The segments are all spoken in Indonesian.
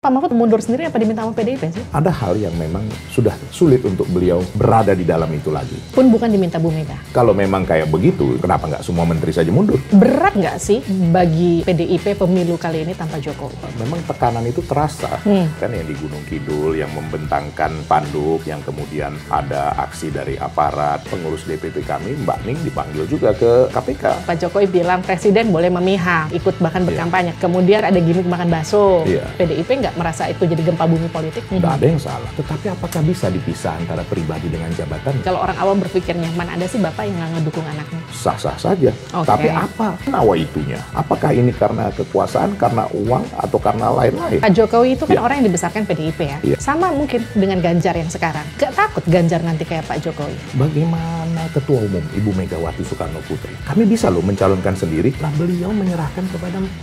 Pak Mahfud mundur sendiri apa diminta sama PDIP sih? Ada hal yang memang sudah sulit untuk beliau berada di dalam itu lagi. Pun bukan diminta Bu Mega. Kalau memang kayak begitu, kenapa nggak semua menteri saja mundur? Berat nggak sih bagi PDIP pemilu kali ini tanpa Jokowi? Memang tekanan itu terasa. Kan yang di Gunung Kidul, yang membentangkan spanduk, yang kemudian ada aksi dari aparat, pengurus DPP kami, Mbak Ning dipanggil juga ke KPK. Pak Jokowi bilang presiden boleh memihak, ikut bahkan berkampanye. Kemudian ada gimmick makan bakso. PDIP nggak merasa itu jadi gempa bumi politik? Tidak ada yang salah. Tetapi apakah bisa dipisah antara pribadi dengan jabatan? Kalau orang awam berpikirnya, mana ada sih Bapak yang nggak ngedukung anaknya? Sah-sah saja. Tapi apa nawaitunya? Apakah ini karena kekuasaan, karena uang, atau karena lain-lain? Pak Jokowi itu kan orang yang dibesarkan PDIP ya. Sama mungkin dengan Ganjar yang sekarang. Gak takut Ganjar nanti kayak Pak Jokowi? Bagaimana Ketua Umum Ibu Megawati Soekarno Putri? Kami bisa loh mencalonkan sendiri. Lah beliau menyerahkan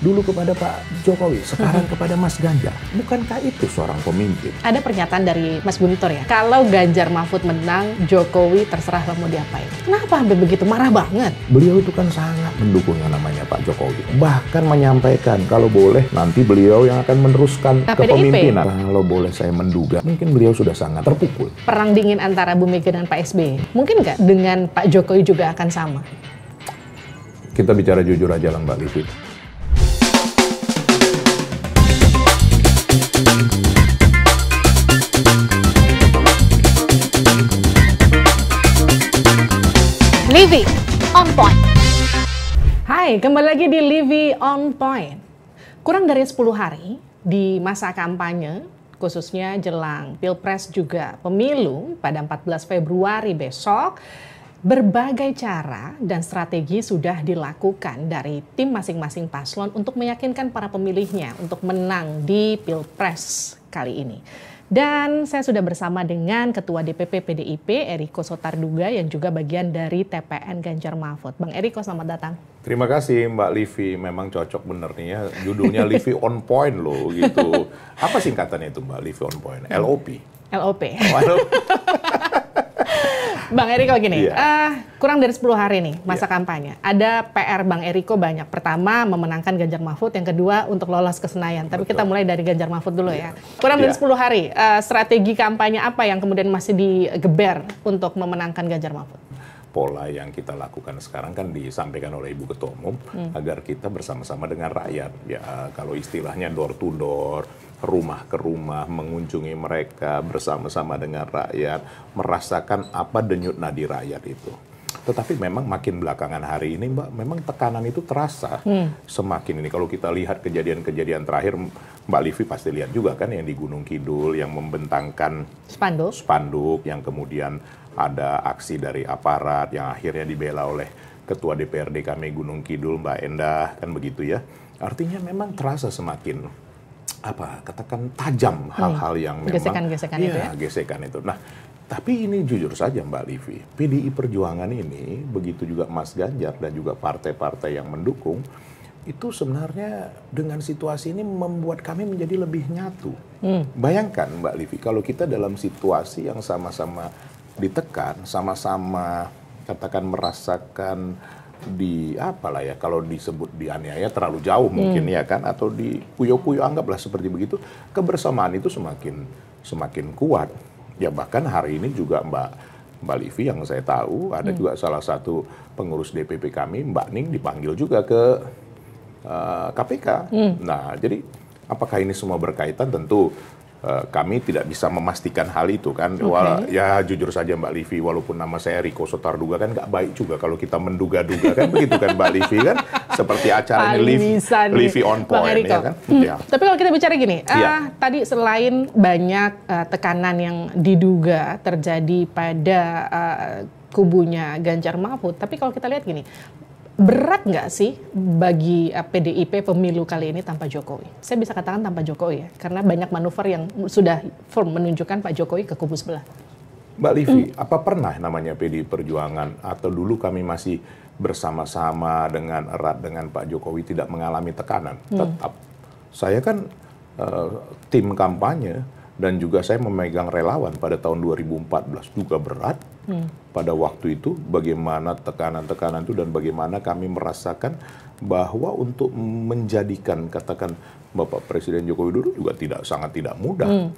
dulu kepada Pak Jokowi, sekarang kepada Mas Ganjar. Bukankah itu seorang pemimpin? Ada pernyataan dari Mas Guntur ya, kalau Ganjar Mahfud menang, Jokowi terserah mau diapain. Kenapa sampai begitu? Marah banget. Beliau itu kan sangat mendukung yang namanya Pak Jokowi. Bahkan menyampaikan kalau boleh nanti beliau yang akan meneruskan kepemimpinan. Kalau boleh saya menduga, mungkin beliau sudah sangat terpukul. Perang dingin antara Bu Mega dan Pak SBY, mungkin nggak dengan Pak Jokowi juga akan sama? Kita bicara jujur aja lah Mbak Livi. Livi on Point. Hai, kembali lagi di Livi on Point. Kurang dari 10 hari di masa kampanye, khususnya jelang Pilpres juga pemilu pada 14 Februari besok, berbagai cara dan strategi sudah dilakukan dari tim masing-masing paslon untuk meyakinkan para pemilihnya untuk menang di Pilpres kali ini. Dan saya sudah bersama dengan Ketua DPP PDIP, Eriko Sotarduga, yang juga bagian dari TPN Ganjar Mahfud. Bang Eriko, selamat datang. Terima kasih Mbak Livi, memang cocok bener nih ya, judulnya Livi on Point loh gitu. Apa singkatannya itu Mbak, Livi on Point? LOP? LOP. Bang Eriko gini, kurang dari 10 hari nih masa kampanye. Ada PR Bang Eriko banyak. Pertama, memenangkan Ganjar Mahfud. Yang kedua, untuk lolos ke Senayan. Tapi kita mulai dari Ganjar Mahfud dulu ya. Kurang dari 10 hari, strategi kampanye apa yang kemudian masih digeber untuk memenangkan Ganjar Mahfud? Pola yang kita lakukan sekarang kan disampaikan oleh Ibu Ketua Umum agar kita bersama-sama dengan rakyat. Ya, kalau istilahnya door to door, rumah ke rumah, mengunjungi mereka bersama-sama dengan rakyat, merasakan apa denyut nadi rakyat itu. Tetapi memang makin belakangan hari ini Mbak, memang tekanan itu terasa semakin ini. Kalau kita lihat kejadian-kejadian terakhir, Mbak Livi pasti lihat juga kan yang di Gunung Kidul, yang membentangkan spanduk, yang kemudian ada aksi dari aparat yang akhirnya dibela oleh Ketua DPRD kami Gunung Kidul, Mbak Endah, kan begitu ya. Artinya memang terasa semakin katakan tajam hal-hal yang memang gesekan-gesekan itu ya. Gesekan itu. Nah, tapi ini jujur saja Mbak Livi, PDI Perjuangan ini, begitu juga Mas Ganjar dan juga partai-partai yang mendukung, itu sebenarnya dengan situasi ini membuat kami menjadi lebih nyatu. Bayangkan Mbak Livi, kalau kita dalam situasi yang sama-sama ditekan, sama-sama katakan merasakan kalau disebut dianiaya terlalu jauh mungkin ya kan, atau di kuyo-kuyo anggaplah seperti begitu, kebersamaan itu semakin kuat. Ya bahkan hari ini juga Mbak Livi yang saya tahu ada juga salah satu pengurus DPP kami, Mbak Ning, dipanggil juga ke KPK. Nah, jadi apakah ini semua berkaitan? Tentu kami tidak bisa memastikan hal itu kan. Ya jujur saja Mbak Livi, walaupun nama saya Eriko Sotarduga kan nggak baik juga kalau kita menduga-duga kan begitu kan Mbak Livi kan. Seperti acara ini Livi on Point ya kan. Tapi kalau kita bicara gini, tadi selain banyak tekanan yang diduga terjadi pada kubunya Ganjar Mahfud, tapi kalau kita lihat gini, berat nggak sih bagi PDIP pemilu kali ini tanpa Jokowi? Saya bisa katakan tanpa Jokowi ya, karena banyak manuver yang sudah firm menunjukkan Pak Jokowi ke kubu sebelah. Mbak Livi, apa pernah namanya PDI Perjuangan atau dulu kami masih bersama-sama dengan erat dengan Pak Jokowi tidak mengalami tekanan? Tetap. Saya kan tim kampanye dan juga saya memegang relawan pada tahun 2014 juga berat. Pada waktu itu bagaimana tekanan-tekanan itu dan bagaimana kami merasakan bahwa untuk menjadikan katakan Bapak Presiden Joko Widodo juga sangat tidak mudah.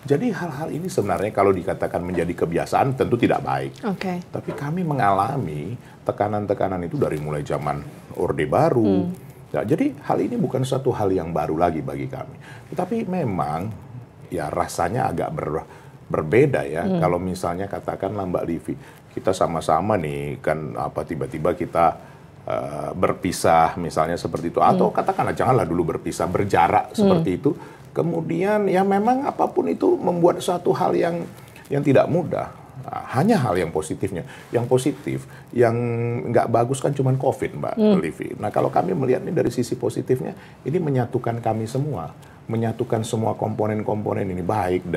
Jadi hal-hal ini sebenarnya kalau dikatakan menjadi kebiasaan tentu tidak baik. Tapi kami mengalami tekanan-tekanan itu dari mulai zaman Orde Baru. Ya, jadi hal ini bukan suatu hal yang baru lagi bagi kami. Tapi memang ya rasanya agak berbeda ya. Kalau misalnya katakanlah Mbak Livi, kita sama-sama nih kan tiba-tiba kita berpisah misalnya seperti itu, atau katakanlah janganlah dulu berpisah, berjarak seperti itu. Kemudian ya memang apapun itu membuat suatu hal yang tidak mudah. Nah, hanya hal yang positifnya. Yang positif, yang nggak bagus kan cuman COVID, Mbak Livi. Nah kalau kami melihat ini dari sisi positifnya, ini menyatukan kami semua, menyatukan semua komponen-komponen ini, baik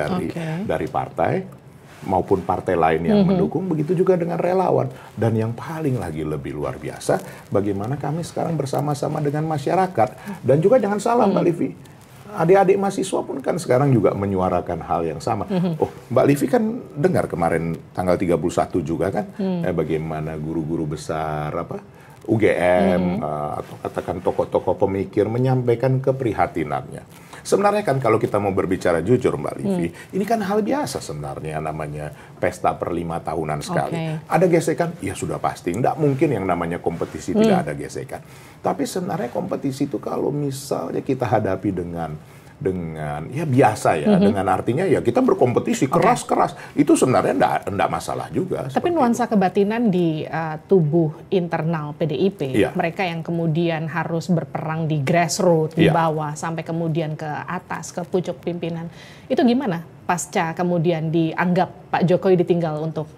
dari partai maupun partai lain yang mendukung, begitu juga dengan relawan. Dan yang paling lagi lebih luar biasa, bagaimana kami sekarang bersama-sama dengan masyarakat. Dan juga jangan salah Mbak Livi, adik-adik mahasiswa pun kan sekarang juga menyuarakan hal yang sama. Oh, Mbak Livi kan dengar kemarin tanggal 31 juga kan, bagaimana guru-guru besar UGM atau katakan tokoh-tokoh pemikir menyampaikan keprihatinannya. Sebenarnya kan kalau kita mau berbicara jujur Mbak Livi, ini kan hal biasa sebenarnya, namanya pesta per 5 tahunan sekali. Ada gesekan? Ya sudah pasti. Nggak mungkin yang namanya kompetisi tidak ada gesekan. Tapi sebenarnya kompetisi itu kalau misalnya kita hadapi dengan ya biasa ya, dengan artinya ya kita berkompetisi keras-keras, itu sebenarnya enggak masalah juga. Tapi nuansa kebatinan di tubuh internal PDIP, mereka yang kemudian harus berperang di grassroots, di bawah, sampai kemudian ke atas, ke pucuk pimpinan, itu gimana pasca kemudian dianggap Pak Jokowi ditinggal untuk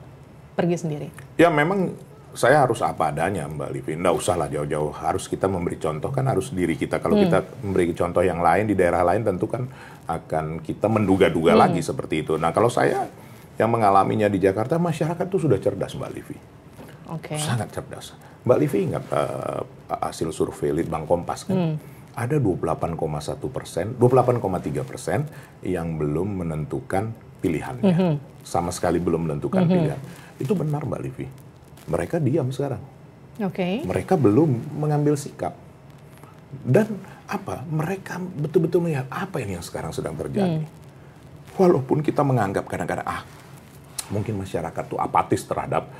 pergi sendiri? Ya memang saya harus apa adanya Mbak Livi, nggak usah lah jauh-jauh, harus kita memberi contoh kan harus diri kita. Kalau kita memberi contoh yang lain di daerah lain tentu kan akan kita menduga-duga lagi seperti itu. Nah kalau saya yang mengalaminya di Jakarta, masyarakat itu sudah cerdas Mbak Livi, sangat cerdas. Mbak Livi ingat hasil survei Litbang Kompas kan, ada 28,1%, 28,3% yang belum menentukan pilihannya, sama sekali belum menentukan pilihan. Itu benar Mbak Livi. Mereka diam sekarang. Mereka belum mengambil sikap. Dan mereka betul-betul melihat apa ini yang sekarang sedang terjadi. Walaupun kita menganggap kadang-kadang mungkin masyarakat tuh apatis terhadap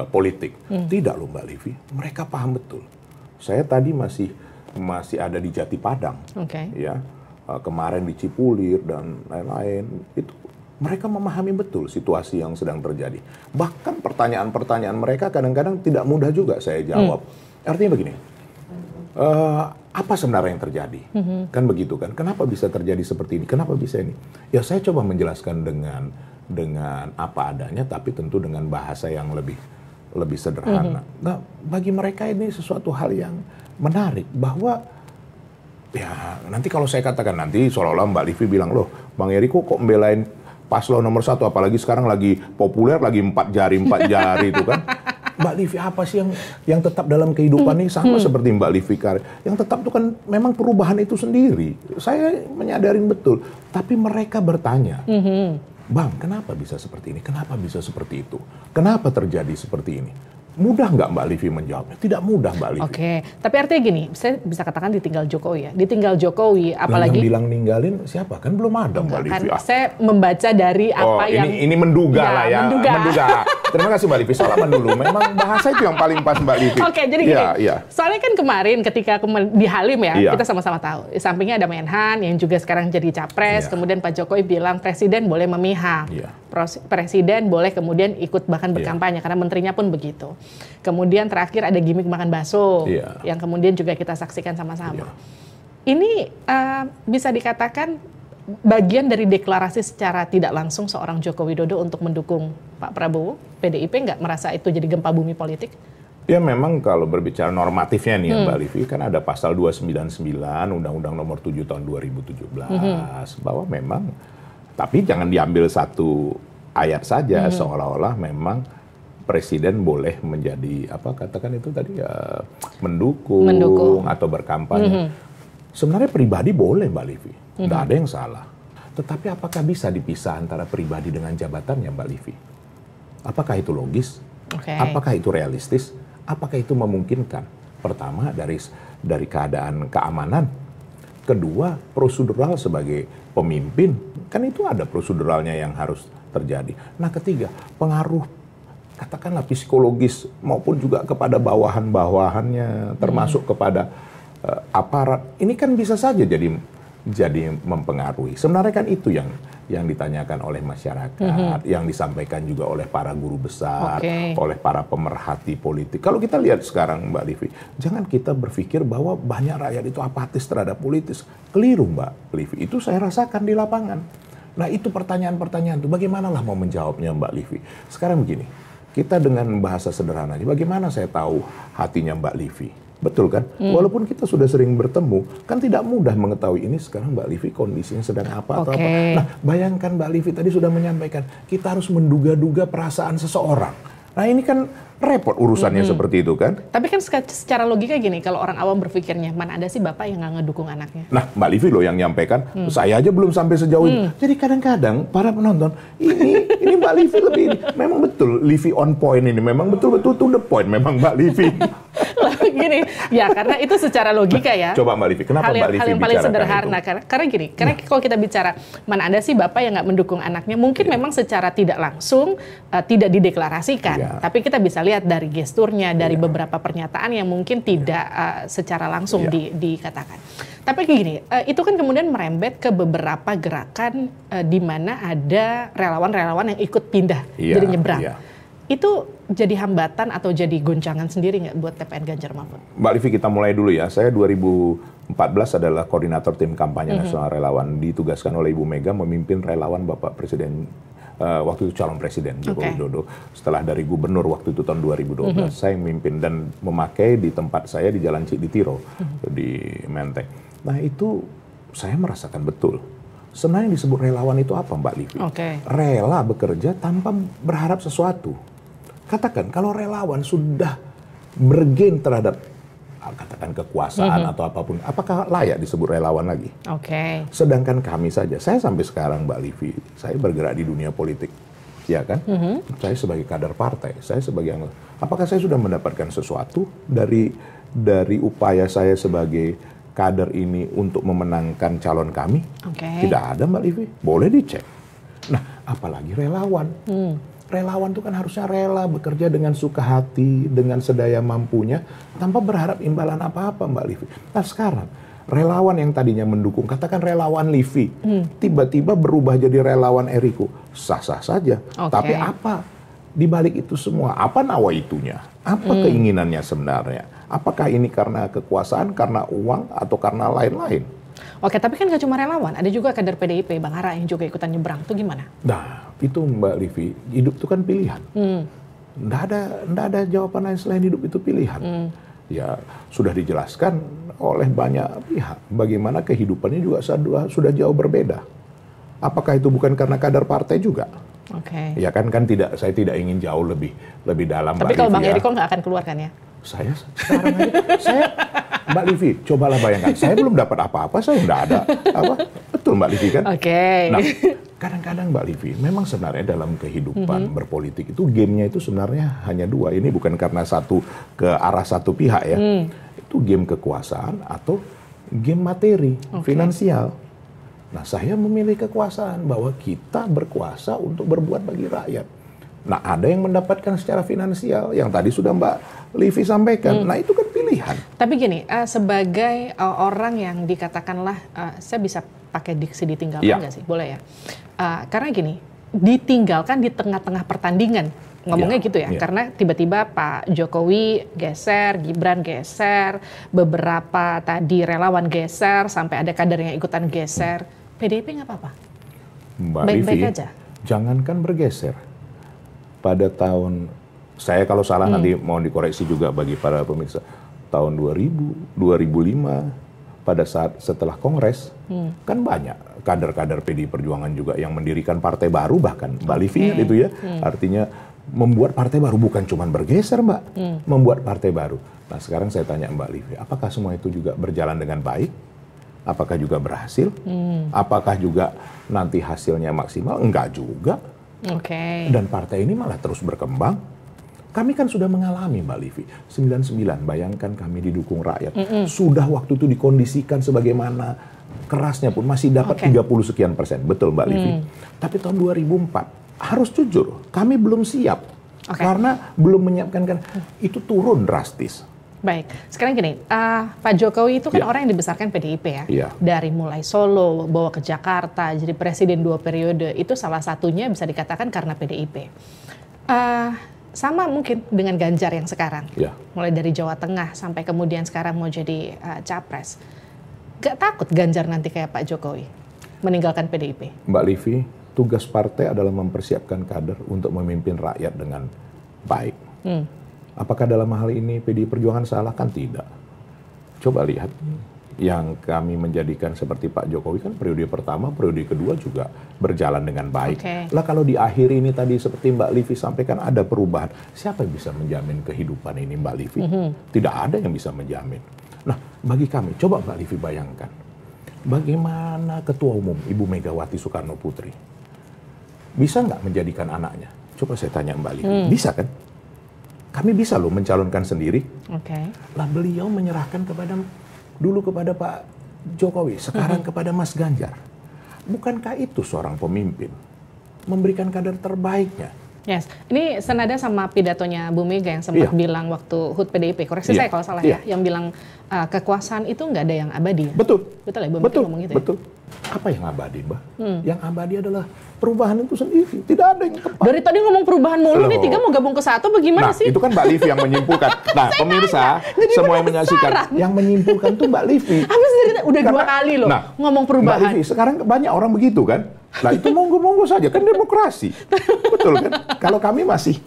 politik. Tidak loh Mbak Livi, mereka paham betul. Saya tadi masih ada di Jati Padang. Ya, kemarin di Cipulir dan lain-lain, itu mereka memahami betul situasi yang sedang terjadi. Bahkan pertanyaan-pertanyaan mereka kadang-kadang tidak mudah juga saya jawab. Artinya begini, apa sebenarnya yang terjadi? Kan begitu kan? Kenapa bisa terjadi seperti ini? Kenapa bisa ini? Ya saya coba menjelaskan dengan apa adanya, tapi tentu dengan bahasa yang lebih sederhana. Nah, bagi mereka ini sesuatu hal yang menarik, bahwa ya nanti kalau saya katakan nanti seolah-olah Mbak Livi bilang, loh Bang Eriko kok membelain paslon nomor 1, apalagi sekarang lagi populer, lagi 4 jari itu kan. Mbak Livi apa sih yang tetap dalam kehidupan ini? Sama seperti Mbak Livi yang tetap itu kan memang perubahan itu sendiri. Saya menyadarin betul. Tapi mereka bertanya, Bang, kenapa bisa seperti ini? Kenapa bisa seperti itu? Kenapa terjadi seperti ini? Mudah nggak Mbak Livi menjawabnya? Tidak mudah Mbak Livi. Tapi artinya gini, saya bisa katakan ditinggal Jokowi ya. Ditinggal Jokowi, apalagi... Yang bilang ninggalin siapa? Kan belum ada Mbak Livi. Saya membaca dari apa yang... Ini menduga lah ya. Menduga. Terima kasih Mbak Livi, salaman dulu. Memang bahasa itu yang paling pas Mbak Livi. Jadi gini, soalnya kan kemarin ketika di Halim ya, kita sama-sama tahu. Di sampingnya ada Menhan yang juga sekarang jadi capres. Kemudian Pak Jokowi bilang Presiden boleh memihak. Presiden boleh kemudian ikut bahkan berkampanye, karena menterinya pun begitu. Kemudian terakhir ada gimmick makan bakso, yang kemudian juga kita saksikan sama-sama. Ini bisa dikatakan bagian dari deklarasi secara tidak langsung seorang Joko Widodo untuk mendukung Pak Prabowo. PDIP nggak merasa itu jadi gempa bumi politik? Ya memang kalau berbicara normatifnya nih Mbak Livi, kan ada pasal 299 Undang-Undang Nomor 7 Tahun 2017 bahwa memang, tapi jangan diambil satu ayat saja seolah-olah memang Presiden boleh menjadi katakan itu tadi mendukung atau berkampanye. Sebenarnya pribadi boleh Mbak Livi, nggak ada yang salah. Tetapi apakah bisa dipisah antara pribadi dengan jabatannya, Mbak Livi? Apakah itu logis? Apakah itu realistis? Apakah itu memungkinkan? Pertama, dari keadaan keamanan. Kedua, prosedural sebagai pemimpin. Kan itu ada proseduralnya yang harus terjadi. Nah, ketiga, pengaruh katakanlah psikologis maupun juga kepada bawahan-bawahannya, termasuk kepada aparat. Ini kan bisa saja jadi mempengaruhi. Sebenarnya kan itu yang ditanyakan oleh masyarakat, yang disampaikan juga oleh para guru besar, oleh para pemerhati politik. Kalau kita lihat sekarang, Mbak Livi, jangan kita berpikir bahwa banyak rakyat itu apatis terhadap politis. Keliru, Mbak Livi. Itu saya rasakan di lapangan. Nah, itu pertanyaan-pertanyaan itu. Bagaimana lah mau menjawabnya, Mbak Livi? Sekarang begini, kita dengan bahasa sederhana, bagaimana saya tahu hatinya Mbak Livi? Betul kan? Walaupun kita sudah sering bertemu, kan tidak mudah mengetahui ini sekarang Mbak Livi kondisinya sedang apa atau apa. Nah, bayangkan Mbak Livi tadi sudah menyampaikan, kita harus menduga-duga perasaan seseorang. Nah, ini kan repot urusannya seperti itu kan. Tapi kan secara logika gini, kalau orang awam berpikirnya, mana ada sih bapak yang nggak ngedukung anaknya? Nah, Mbak Livi loh yang nyampaikan, saya aja belum sampai sejauh itu. Jadi kadang-kadang para penonton, ini Mbak Livi lebih, memang betul Livi on point ini, memang betul-betul to the point memang Mbak Livi. Gini, ya karena itu secara logika ya. Coba Mbak Livi, kenapa Mbak Livi hal yang paling sederhana itu? Karena gini, karena kalau kita bicara mana ada sih bapak yang nggak mendukung anaknya, mungkin memang secara tidak langsung tidak dideklarasikan, tapi kita bisa lihat dari gesturnya, dari beberapa pernyataan yang mungkin tidak secara langsung dikatakan. Tapi gini, itu kan kemudian merembet ke beberapa gerakan di mana ada relawan-relawan yang ikut pindah, jadi nyebrang. Itu jadi hambatan atau jadi goncangan sendiri nggak buat TPN Ganjar Mahfud? Mbak Livi, kita mulai dulu ya. Saya 2014 adalah koordinator tim kampanye nasional relawan. Ditugaskan oleh Ibu Mega memimpin relawan Bapak Presiden, waktu itu calon Presiden Joko Widodo. Setelah dari gubernur waktu itu tahun 2012, saya memimpin dan memakai di tempat saya di Jalan Cikditiro, di Menteng. Nah, itu saya merasakan betul. Sebenarnya yang disebut relawan itu apa, Mbak Livi? Rela bekerja tanpa berharap sesuatu. Katakan, kalau relawan sudah bergen terhadap katakan kekuasaan atau apapun, apakah layak disebut relawan lagi? Sedangkan kami saja, saya sampai sekarang Mbak Livi, saya bergerak di dunia politik, ya kan? Saya sebagai kader partai, saya sebagai anggota. Apakah saya sudah mendapatkan sesuatu dari upaya saya sebagai kader ini untuk memenangkan calon kami? Tidak ada, Mbak Livi. Boleh dicek. Nah, apalagi relawan. Relawan itu kan harusnya rela bekerja dengan suka hati, dengan sedaya mampunya, tanpa berharap imbalan apa-apa, Mbak Livi. Nah, sekarang relawan yang tadinya mendukung, katakan relawan Livi, tiba-tiba berubah jadi relawan Eriko, sah-sah saja. Tapi apa di balik itu semua? Apa nawaitunya? Apa keinginannya sebenarnya? Apakah ini karena kekuasaan, karena uang, atau karena lain-lain? Tapi kan nggak cuma relawan, ada juga kader PDIP, Bang Ara yang juga ikutan nyebrang. Itu gimana? Nah, itu Mbak Livi, hidup itu kan pilihan. Nggak ada jawaban lain selain hidup itu pilihan. Ya, sudah dijelaskan oleh banyak pihak. Bagaimana kehidupannya juga sudah jauh berbeda. Apakah itu bukan karena kader partai juga? Ya kan tidak, saya tidak ingin jauh lebih dalam. Tapi kalau Bang Eriko nggak akan keluar kan ya? Saya sekarang aja, Mbak Livi, cobalah bayangkan, saya belum dapat apa-apa, saya nggak ada apa, betul Mbak Livi kan? Nah, kadang-kadang Mbak Livi, memang sebenarnya dalam kehidupan berpolitik itu gamenya itu sebenarnya hanya dua. Ini bukan karena ke arah satu pihak ya, itu game kekuasaan atau game materi, finansial. Nah, saya memilih kekuasaan bahwa kita berkuasa untuk berbuat bagi rakyat. Nah, ada yang mendapatkan secara finansial, yang tadi sudah Mbak Livi sampaikan. Nah, itu kan pilihan. Tapi gini, sebagai orang yang dikatakanlah, saya bisa pakai diksi ditinggalkan nggak sih? Boleh ya? Karena gini, ditinggalkan di tengah-tengah pertandingan. Ngomongnya gitu ya, karena tiba-tiba Pak Jokowi geser, Gibran geser, beberapa tadi relawan geser, sampai ada kader yang ikutan geser. PDIP nggak apa-apa? Baik-baik aja? Jangankan bergeser. Pada tahun, saya kalau salah nanti mau dikoreksi juga bagi para pemirsa, tahun 2000, 2005, pada saat setelah Kongres, kan banyak kader-kader PDI Perjuangan juga yang mendirikan partai baru, bahkan Mbak Livi itu ya, artinya membuat partai baru, bukan cuma bergeser Mbak, membuat partai baru. Nah, sekarang saya tanya Mbak Livi, apakah semua itu juga berjalan dengan baik? Apakah juga berhasil? Apakah juga nanti hasilnya maksimal? Enggak juga. Dan partai ini malah terus berkembang. Kami kan sudah mengalami Mbak Livi, 99, bayangkan kami didukung rakyat. Sudah waktu itu dikondisikan sebagaimana kerasnya pun masih dapat 30 sekian persen. Betul Mbak Livi. Tapi tahun 2004, harus jujur, kami belum siap. Karena belum menyiapkan, itu turun drastis. Baik, sekarang gini, Pak Jokowi itu kan orang yang dibesarkan PDIP ya. Dari mulai Solo, bawa ke Jakarta, jadi presiden 2 periode, itu salah satunya bisa dikatakan karena PDIP. Sama mungkin dengan Ganjar yang sekarang, mulai dari Jawa Tengah sampai kemudian sekarang mau jadi capres. Gak takut Ganjar nanti kayak Pak Jokowi meninggalkan PDIP? Mbak Livi, tugas partai adalah mempersiapkan kader untuk memimpin rakyat dengan baik. Apakah dalam hal ini PDI Perjuangan salah? Kan tidak. Coba lihat, yang kami menjadikan seperti Pak Jokowi kan periode pertama, periode kedua juga berjalan dengan baik. Lah kalau di akhir ini tadi seperti Mbak Livi sampaikan ada perubahan, siapa yang bisa menjamin kehidupan ini Mbak Livi? Tidak ada yang bisa menjamin. Nah bagi kami, coba Mbak Livi bayangkan, bagaimana Ketua Umum Ibu Megawati Soekarno Putri bisa nggak menjadikan anaknya? Coba saya tanya Mbak Livi, bisa kan? Kami bisa loh mencalonkan sendiri. Lah beliau menyerahkan dulu kepada Pak Jokowi, sekarang kepada Mas Ganjar. Bukankah itu seorang pemimpin? Memberikan kader terbaiknya. Yes, ini senada sama pidatonya Bu Mega yang sempat bilang waktu HUT PDIP, koreksi saya kalau salah ya, yang bilang kekuasaan itu nggak ada yang abadi. Betul. Betul ya, Bu Mega ngomong gitu ya? Betul. Apa yang abadi, Mbak? Yang abadi adalah perubahan itu sendiri. Tidak ada yang tepat. Dari tadi ngomong perubahan mulu, nih 3 mau gabung ke 1 bagaimana sih? Nah, itu kan Mbak Livi yang menyimpulkan. Nah, pemirsa, semua yang menyaksikan, yang menyimpulkan tuh Mbak Livi. Habis udah 2 kali loh ngomong perubahan. Mbak Livi, sekarang banyak orang begitu kan? Nah, itu monggo-monggo saja, kan demokrasi. Betul kan? Kalau kami masih,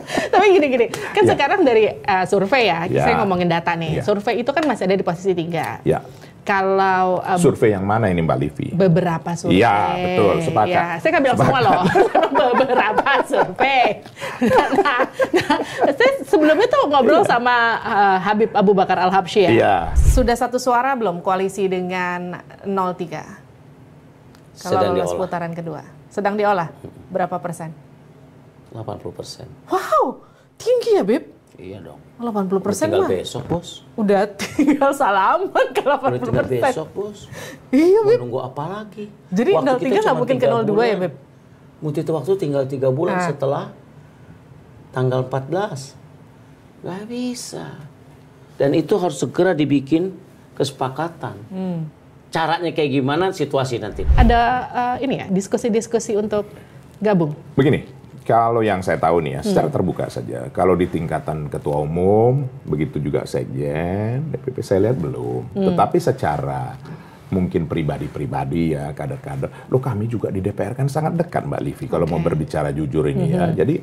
Tapi gini-gini, kan sekarang dari survei saya ngomongin data nih. Survei itu kan masih ada di posisi 3. Kalau survei yang mana ini Mbak Livi? Beberapa survei. Iya, betul, sepakat. Saya nggak bilang semua loh. Beberapa survei. Saya sebelumnya tuh ngobrol sama Habib Abu Bakar Al-Habsyi ya. Sudah satu suara belum koalisi dengan 03? Kalau lolos putaran kedua. Sedang diolah. Berapa persen? 80%. Wow, tinggi ya Beb? Iya dong. 80% tinggal mah. Besok, Bos. Udah tinggal salaman ke 80%. Tinggal besok, Bos. Iya, Beb. Mau nunggu apa lagi? Jadi 03 nggak mungkin ke 02 ya, Beb? Mungkin itu waktu tinggal 3 bulan setelah tanggal 14. Nggak bisa. Dan itu harus segera dibikin kesepakatan. Caranya kayak gimana, situasi nanti. Ada ini ya, diskusi-diskusi untuk gabung? Begini. Kalau yang saya tahu nih ya, secara terbuka saja. Kalau di tingkatan ketua umum, begitu juga sekjen, DPP saya lihat belum. Tetapi secara mungkin pribadi-pribadi ya, kader-kader. Loh kami juga di DPR kan sangat dekat Mbak Livi. Kalau mau berbicara jujur ini ya. Jadi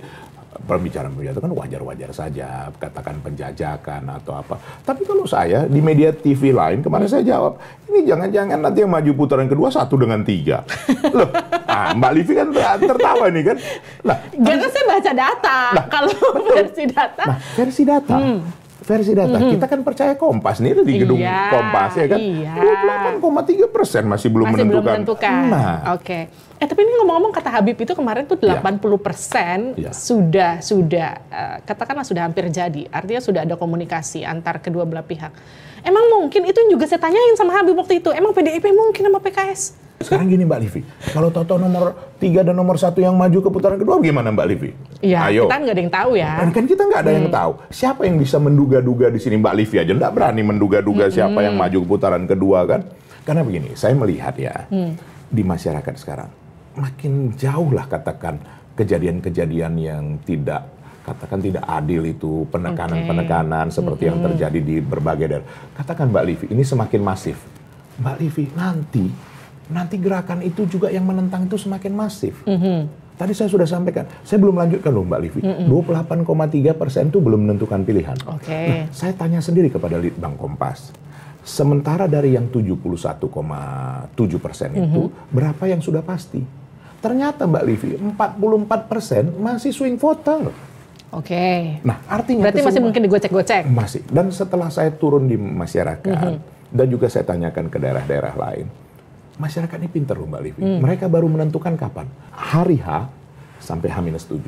pembicaraan itu kan wajar-wajar saja. Katakan penjajakan atau apa. Tapi kalau saya di media TV lain, kemarin saya jawab, ini jangan-jangan nanti yang maju putaran kedua 1 dengan 3. Loh. Mbak Livi kan tertawa nih kan. Karena saya baca data. Kalau versi data. Versi data. Versi data. Kita kan percaya Kompas nih di gedung Kompas ya kan. 28,3% masih belum menentukan. Nah. Oke. Tapi ini ngomong-ngomong kata Habib itu kemarin tuh 80% sudah katakanlah sudah hampir jadi. Artinya sudah ada komunikasi antar kedua belah pihak. Emang mungkin itu juga saya tanyain sama Habib waktu itu. Emang PDIP mungkin sama PKS? Sekarang gini Mbak Livi, kalau Toto nomor 3 dan nomor 1 yang maju ke putaran kedua gimana Mbak Livi? Iya, kita nggak ada yang tahu ya. Kan kita nggak ada yang tahu. Siapa yang bisa menduga-duga di sini? Mbak Livi aja nggak berani menduga-duga siapa yang maju ke putaran kedua kan? Karena begini, saya melihat ya di masyarakat sekarang makin jauh lah katakan kejadian-kejadian yang tidak adil itu, penekanan-penekanan seperti yang terjadi di berbagai daerah. Katakan Mbak Livi, ini semakin masif. Mbak Livi, nanti gerakan itu juga yang menentang itu semakin masif. Tadi saya sudah sampaikan, saya belum lanjutkan loh Mbak Livi. 28,3% itu belum menentukan pilihan. Nah, saya tanya sendiri kepada Litbang Kompas. Sementara dari yang 71,7% itu, berapa yang sudah pasti? Ternyata Mbak Livi, 44% masih swing voter. Nah, artinya berarti masih mungkin digocek-gocek. Masih. Dan setelah saya turun di masyarakat, Dan juga saya tanyakan ke daerah-daerah lain. Masyarakat ini pintar loh Mbak Livi. Mereka baru menentukan kapan. Hari H sampai H-7.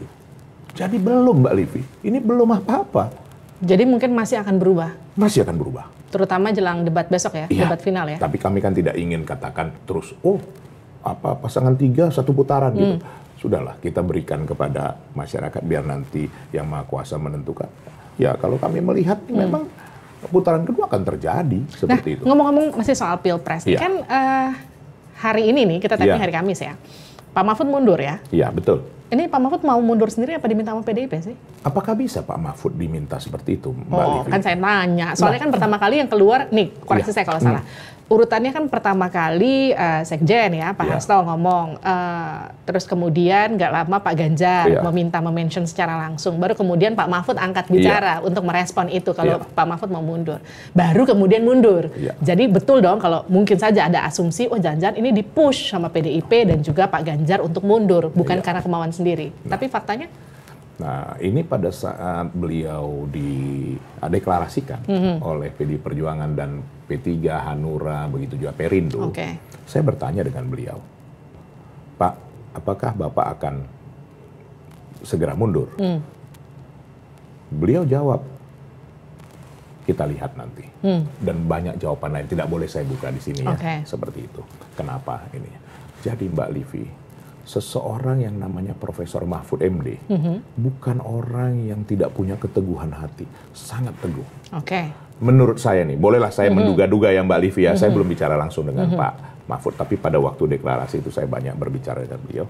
Jadi belum Mbak Livi. Ini belum apa-apa. Jadi mungkin masih akan berubah? Masih akan berubah. Terutama jelang debat besok ya, debat final ya? Tapi kami kan tidak ingin katakan terus, pasangan 3 1 putaran gitu. Sudahlah, kita berikan kepada masyarakat biar nanti yang Maha Kuasa menentukan. Ya kalau kami melihat memang putaran kedua akan terjadi seperti itu. Ngomong-ngomong masih soal Pilpres, kan hari ini nih, kita taping hari Kamis ya, Pak Mahfud mundur ya? Iya, betul. Ini Pak Mahfud mau mundur sendiri apa diminta sama PDIP sih? Apakah bisa Pak Mahfud diminta seperti itu, Mbak Livi? Kan saya nanya. Soalnya kan pertama kali yang keluar, nih koreksi saya kalau salah. Urutannya kan pertama kali Sekjen ya, Pak Hasto ngomong. Terus kemudian nggak lama Pak Ganjar meminta mention secara langsung. Baru kemudian Pak Mahfud angkat bicara untuk merespon itu kalau Pak Mahfud mau mundur. Baru kemudian mundur. Jadi betul dong kalau mungkin saja ada asumsi, jangan-jangan ini dipush sama PDIP dan juga Pak Ganjar untuk mundur. Bukan karena kemauan sendiri. Tapi faktanya? Nah, ini pada saat beliau dideklarasikan oleh PDI Perjuangan dan P3, Hanura, begitu juga Perindo, saya bertanya dengan beliau, Pak, apakah Bapak akan segera mundur? Beliau jawab, kita lihat nanti. Dan banyak jawaban lain, tidak boleh saya buka di sini ya, seperti itu. Kenapa ini? Jadi Mbak Livi, seseorang yang namanya Profesor Mahfud MD bukan orang yang tidak punya keteguhan hati, sangat teguh. Menurut saya nih, bolehlah saya menduga-duga ya Mbak Livi ya, saya belum bicara langsung dengan Pak Mahfud, tapi pada waktu deklarasi itu saya banyak berbicara dengan beliau.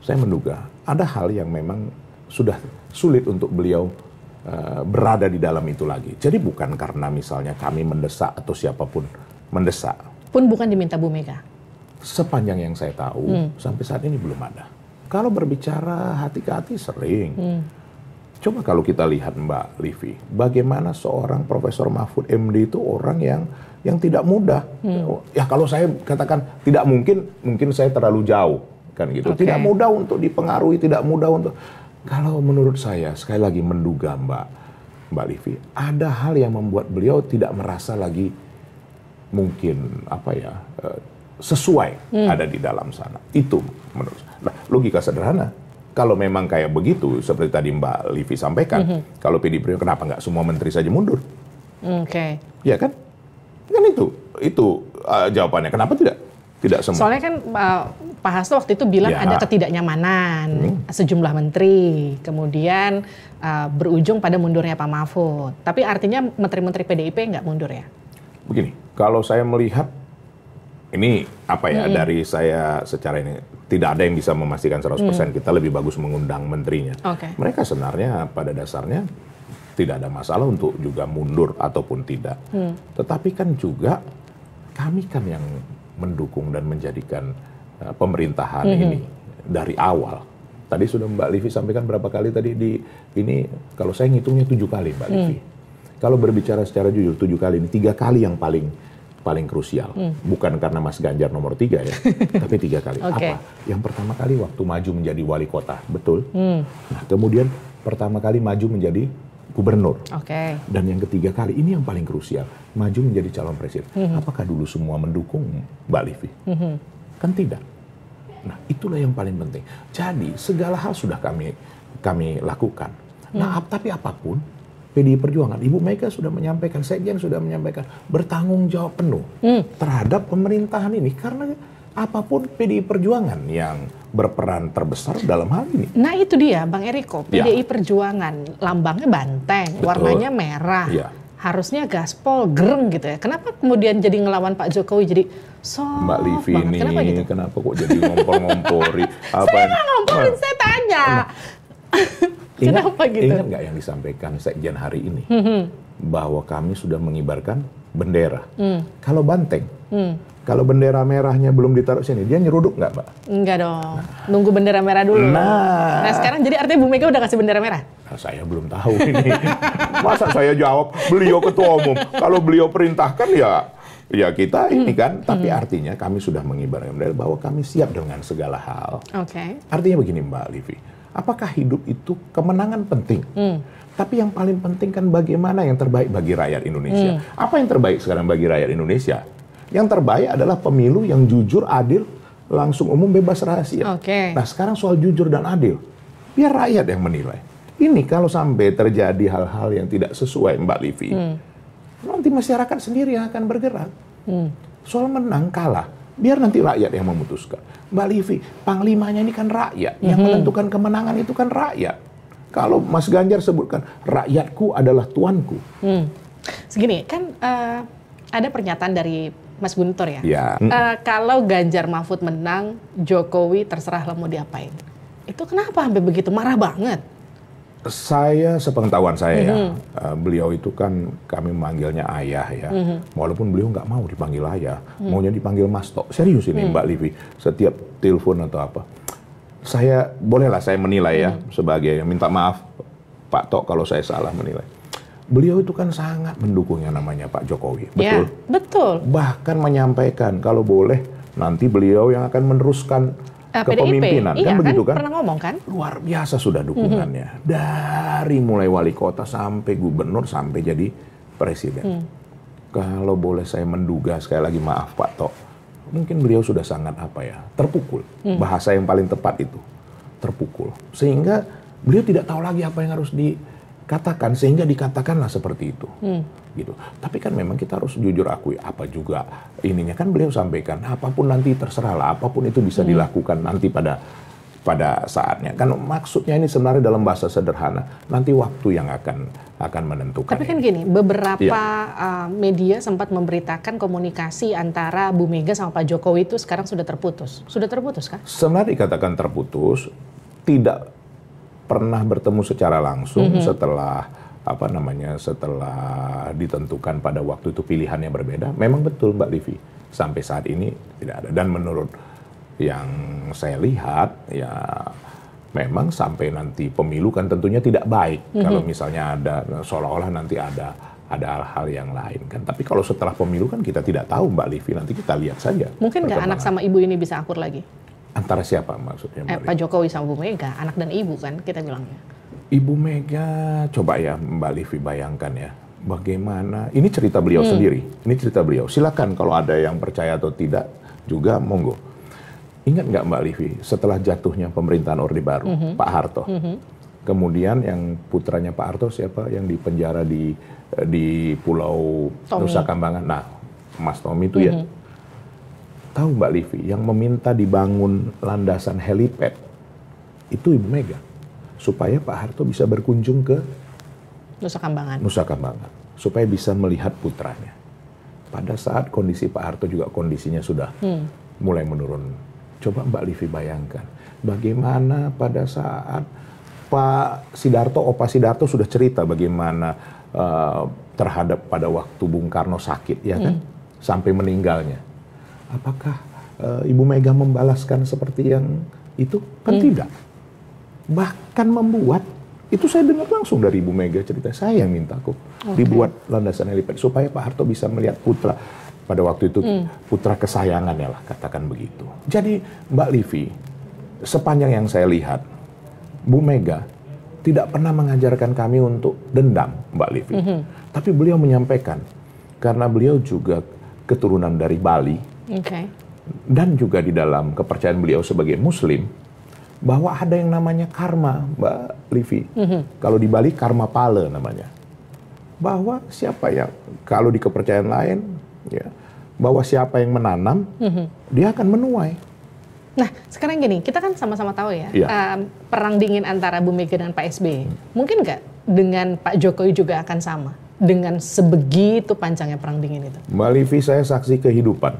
Saya menduga ada hal yang memang sudah sulit untuk beliau berada di dalam itu lagi. Jadi bukan karena misalnya kami mendesak atau siapapun mendesak. Pun bukan diminta Bu Mega? Sepanjang yang saya tahu, sampai saat ini belum ada. Kalau berbicara hati ke hati sering. Coba kalau kita lihat Mbak Livi, bagaimana seorang Profesor Mahfud MD itu orang yang tidak mudah. Ya kalau saya katakan tidak mungkin saya terlalu jauh. Kan gitu. Tidak mudah untuk dipengaruhi, tidak mudah untuk... Kalau menurut saya, sekali lagi menduga Mbak Livi, ada hal yang membuat beliau tidak merasa lagi mungkin sesuai ada di dalam sana. Itu menurut saya. Nah, logika sederhana. Kalau memang kayak begitu, seperti tadi Mbak Livi sampaikan, kalau PDI Perjuangan kenapa nggak semua menteri saja mundur? Ya kan? Kan itu jawabannya. Kenapa tidak semua? Soalnya kan Pak Hasto waktu itu bilang ada ketidaknyamanan sejumlah menteri, kemudian berujung pada mundurnya Pak Mahfud. Tapi artinya menteri-menteri PDIP nggak mundur ya? Begini, kalau saya melihat ini dari saya secara ini tidak ada yang bisa memastikan 100%. Kita lebih bagus mengundang menterinya. Mereka sebenarnya pada dasarnya tidak ada masalah untuk juga mundur ataupun tidak. Tetapi kan juga kami kan yang mendukung dan menjadikan pemerintahan ini dari awal. Tadi sudah Mbak Livi sampaikan berapa kali tadi ini kalau saya ngitungnya 7 kali Mbak Livi. Kalau berbicara secara jujur 7 kali ini 3 kali yang paling krusial. Bukan karena Mas Ganjar nomor 3 ya, tapi 3 kali. Apa? Yang pertama kali waktu maju menjadi wali kota, betul. Nah, kemudian pertama kali maju menjadi gubernur. Dan yang ketiga kali, ini yang paling krusial, maju menjadi calon presiden. Apakah dulu semua mendukung Mbak Livi? Kan tidak. Nah, itulah yang paling penting. Jadi, segala hal sudah kami lakukan. Nah, tapi apapun, PDI Perjuangan, Ibu Mega sudah menyampaikan, Sekjen sudah menyampaikan, bertanggung jawab penuh terhadap pemerintahan ini. Karena apapun PDI Perjuangan yang berperan terbesar dalam hal ini. Nah itu dia Bang Eriko, PDI Perjuangan, lambangnya banteng, warnanya merah. Harusnya gaspol, gereng gitu ya. Kenapa kemudian jadi ngelawan Pak Jokowi jadi soft Mbak Livi ini, kenapa kok jadi ngompor-ngompori? Saya nggak ngomporin, saya tanya. Kenapa gitu? Ingat nggak yang disampaikan Sekjen hari ini? Bahwa kami sudah mengibarkan bendera. Kalau banteng, kalau bendera merahnya belum ditaruh sini, dia nyeruduk nggak, Mbak? Enggak dong. Nunggu bendera merah dulu. Nah, sekarang jadi artinya Bu Mega udah kasih bendera merah? Nah, saya belum tahu ini. Masa saya jawab, beliau ketua umum. Kalau beliau perintahkan ya kita ini kan. Tapi artinya kami sudah mengibarkan bendera bahwa kami siap dengan segala hal. Artinya begini Mbak Livi. Apakah hidup itu kemenangan penting? Tapi yang paling penting kan bagaimana yang terbaik bagi rakyat Indonesia. Apa yang terbaik sekarang bagi rakyat Indonesia? Yang terbaik adalah pemilu yang jujur, adil, langsung umum, bebas rahasia. Nah sekarang soal jujur dan adil, biar rakyat yang menilai. Ini kalau sampai terjadi hal-hal yang tidak sesuai Mbak Livi, nanti masyarakat sendiri yang akan bergerak. Soal menang kalah, biar nanti rakyat yang memutuskan. Mbak Livi, panglimanya ini kan rakyat, yang menentukan kemenangan itu kan rakyat. Kalau Mas Ganjar sebutkan, rakyatku adalah tuanku. Segini, kan ada pernyataan dari Mas Guntur ya. Kalau Ganjar Mahfud menang, Jokowi terserahlah mau diapain. Itu kenapa sampai begitu marah banget? Saya, sepengetahuan saya ya, beliau itu kan kami memanggilnya ayah ya. Walaupun beliau nggak mau dipanggil ayah, maunya dipanggil Mas Tok. Serius ini Mbak Livi, setiap telepon atau apa. Saya, bolehlah saya menilai ya, sebagai, minta maaf Pak Tok kalau saya salah menilai. Beliau itu kan sangat mendukung yang namanya Pak Jokowi, betul? Ya, betul. Bahkan menyampaikan kalau boleh nanti beliau yang akan meneruskan kepemimpinan, iya, kan begitu kan? Pernah ngomong kan? Luar biasa sudah dukungannya. Dari mulai wali kota sampai gubernur sampai jadi presiden. Kalau boleh saya menduga, sekali lagi maaf Pak Tok, mungkin beliau sudah sangat terpukul. Bahasa yang paling tepat itu, terpukul. Sehingga beliau tidak tahu lagi apa yang harus dikatakan, sehingga dikatakanlah seperti itu. Gitu. Tapi kan memang kita harus jujur akui, apa juga ininya kan beliau sampaikan, apapun nanti terserahlah, apapun itu bisa dilakukan nanti pada saatnya. Kan maksudnya ini sebenarnya dalam bahasa sederhana, nanti waktu yang akan menentukan. Tapi kan gini, beberapa media sempat memberitakan komunikasi antara Bu Mega sama Pak Jokowi itu sekarang sudah terputus. Sudah terputus kan? Sebenarnya dikatakan terputus, tidak pernah bertemu secara langsung setelah setelah ditentukan pada waktu itu pilihannya berbeda. Memang betul Mbak Livi, sampai saat ini tidak ada. Dan menurut yang saya lihat, ya memang sampai nanti pemilu kan tentunya tidak baik. Kalau misalnya ada, seolah-olah nanti ada hal-hal yang lain kan. Tapi kalau setelah pemilu kan kita tidak tahu Mbak Livi, nanti kita lihat saja. Mungkin nggak anak sama ibu ini bisa akur lagi? Antara siapa maksudnya Mbak Livi? Pak Jokowi sama Bu Mega, anak dan ibu kan kita bilangnya. Ibu Mega, coba ya Mbak Livi bayangkan ya, bagaimana, ini cerita beliau sendiri, ini cerita beliau. Silakan kalau ada yang percaya atau tidak juga monggo. Ingat nggak Mbak Livi, setelah jatuhnya pemerintahan Orde Baru, Pak Harto, kemudian yang putranya Pak Harto siapa yang dipenjara di Pulau Nusa Kambangan, nah Mas Tommy itu ya, tahu Mbak Livi, yang meminta dibangun landasan helipad itu Ibu Mega. Supaya Pak Harto bisa berkunjung ke Nusa Kambangan, supaya bisa melihat putranya. Pada saat kondisi Pak Harto juga kondisinya sudah mulai menurun. Coba Mbak Livi bayangkan, bagaimana pada saat Pak Sidarto, Opa Sidarto sudah cerita bagaimana terhadap pada waktu Bung Karno sakit, ya kan, sampai meninggalnya. Apakah Ibu Mega membalaskan seperti yang itu? Kan tidak. Bahkan membuat, itu saya dengar langsung dari Ibu Mega cerita, saya yang minta kok dibuat landasan helipad supaya Pak Harto bisa melihat putra pada waktu itu, putra kesayangannya lah, katakan begitu. Jadi Mbak Livi, sepanjang yang saya lihat, Bu Mega tidak pernah mengajarkan kami untuk dendam Mbak Livi. Tapi beliau menyampaikan, karena beliau juga keturunan dari Bali, dan juga di dalam kepercayaan beliau sebagai Muslim, bahwa ada yang namanya karma, Mbak Livi. Kalau di Bali karma pala namanya. Bahwa siapa yang, kalau di kepercayaan lain, ya, bahwa siapa yang menanam, dia akan menuai. Nah, sekarang gini, kita kan sama-sama tahu ya, perang dingin antara Bu Mega dan Pak SBY. Mungkin nggak dengan Pak Jokowi juga akan sama? Dengan sebegitu panjangnya perang dingin itu? Mbak Livi, saya saksi kehidupan.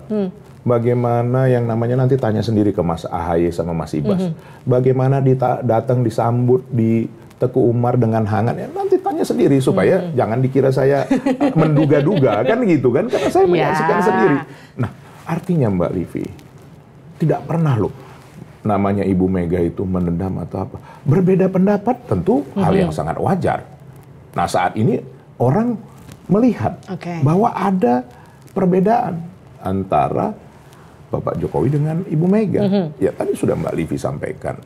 Bagaimana yang namanya, nanti tanya sendiri ke Mas AHY sama Mas Ibas. Bagaimana datang disambut di Teku Umar dengan hangat, ya nanti tanya sendiri supaya jangan dikira saya menduga-duga kan gitu kan, karena saya menyaksikan sendiri. Nah, artinya Mbak Livi, tidak pernah loh namanya Ibu Mega itu menendam atau apa. Berbeda pendapat tentu hal yang sangat wajar. Nah, saat ini orang melihat bahwa ada perbedaan antara Bapak Jokowi dengan Ibu Mega. Ya tadi sudah Mbak Livi sampaikan.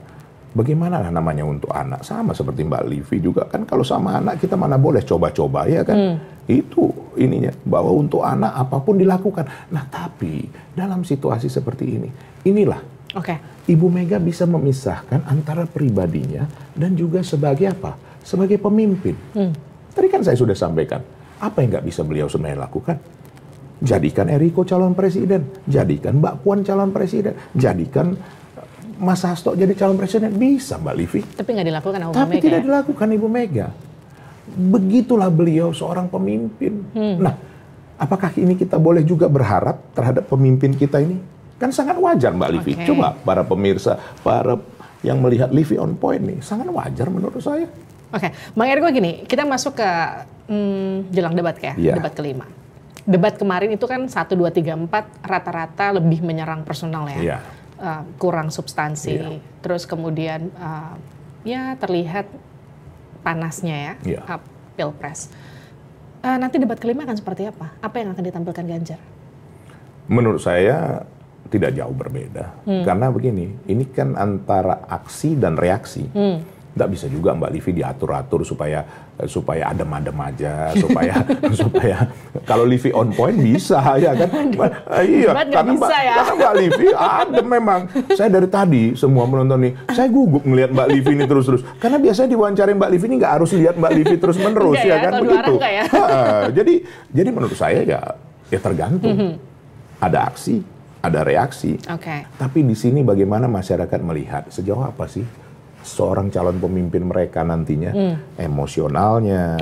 Bagaimana namanya untuk anak? Sama seperti Mbak Livi juga kan, kalau sama anak kita mana boleh coba-coba ya kan? Itu ininya, bahwa untuk anak apapun dilakukan. Nah tapi dalam situasi seperti ini, inilah Ibu Mega bisa memisahkan antara pribadinya dan juga sebagai apa? Sebagai pemimpin. Tadi kan saya sudah sampaikan, apa yang nggak bisa beliau sebenarnya lakukan? Jadikan Eriko calon presiden, jadikan Mbak Puan calon presiden, jadikan Mas Hasto jadi calon presiden, bisa Mbak Livi. Tapi nggak dilakukan Ibu Mega. Tapi tidak dilakukan Ibu Mega. Begitulah beliau seorang pemimpin. Nah, apakah ini kita boleh juga berharap terhadap pemimpin kita ini? Kan sangat wajar Mbak Livi. Coba para pemirsa, para yang melihat Livi on Point nih, sangat wajar menurut saya. Bang Eriko gini, kita masuk ke jelang debat debat kelima. Debat kemarin itu kan 1, 2, 3, 4 rata-rata lebih menyerang personal ya. Kurang substansi. Terus kemudian ya terlihat panasnya ya Pilpres. Nanti debat kelima akan seperti apa? Apa yang akan ditampilkan Ganjar? Menurut saya tidak jauh berbeda. Karena begini, ini kan antara aksi dan reaksi. Nggak bisa juga Mbak Livi diatur-atur supaya adem-adem aja, supaya kalau Livi on point bisa ya kan? Iya, karena Mbak Livi adem memang. Saya dari tadi semua menonton nih, saya gugup ngelihat Mbak Livi ini terus-terus. Karena biasanya diwawancarin Mbak Livi ini nggak harus lihat Mbak Livi terus-menerus ya kan begitu. Jadi menurut saya ya tergantung. Ada aksi, ada reaksi. Tapi di sini bagaimana masyarakat melihat sejauh apa sih seorang calon pemimpin mereka nantinya, emosionalnya,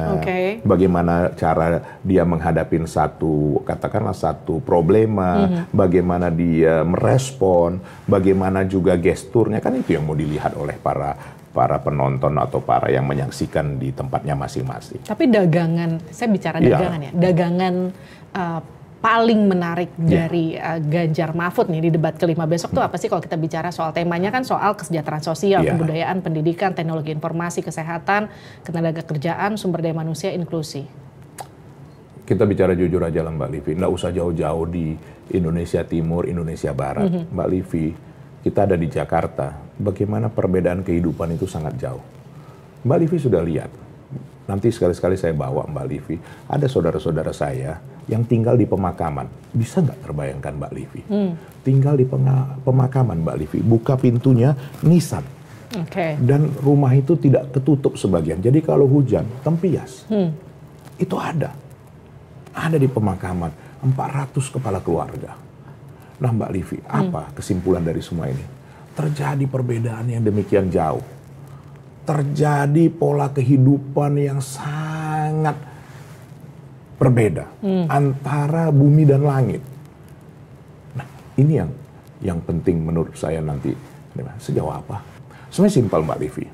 bagaimana cara dia menghadapi katakanlah satu problema, bagaimana dia merespon, bagaimana juga gesturnya, kan itu yang mau dilihat oleh para penonton atau para yang menyaksikan di tempatnya masing-masing. Tapi dagangan, saya bicara dagangan dagangan paling menarik dari Ganjar Mahfud nih di debat kelima besok tuh apa sih kalau kita bicara soal temanya kan soal kesejahteraan sosial, kebudayaan, pendidikan, teknologi informasi, kesehatan, ketenaga kerjaan, sumber daya manusia, inklusi. Kita bicara jujur aja lah Mbak Livi, nggak usah jauh-jauh di Indonesia Timur, Indonesia Barat. Mbak Livi, kita ada di Jakarta, bagaimana perbedaan kehidupan itu sangat jauh. Mbak Livi sudah lihat. Nanti sekali-sekali saya bawa Mbak Livi, ada saudara-saudara saya yang tinggal di pemakaman. Bisa nggak terbayangkan Mbak Livi? Tinggal di pemakaman Mbak Livi, buka pintunya nisan. Dan rumah itu tidak ketutup sebagian. Jadi kalau hujan, tempias. Itu ada. Ada di pemakaman, 400 kepala keluarga. Nah Mbak Livi, apa kesimpulan dari semua ini? Terjadi perbedaan yang demikian jauh. Terjadi pola kehidupan yang sangat berbeda antara bumi dan langit. Nah, ini yang penting menurut saya nanti. Sejauh apa? Sebenarnya simpel Mbak Livi.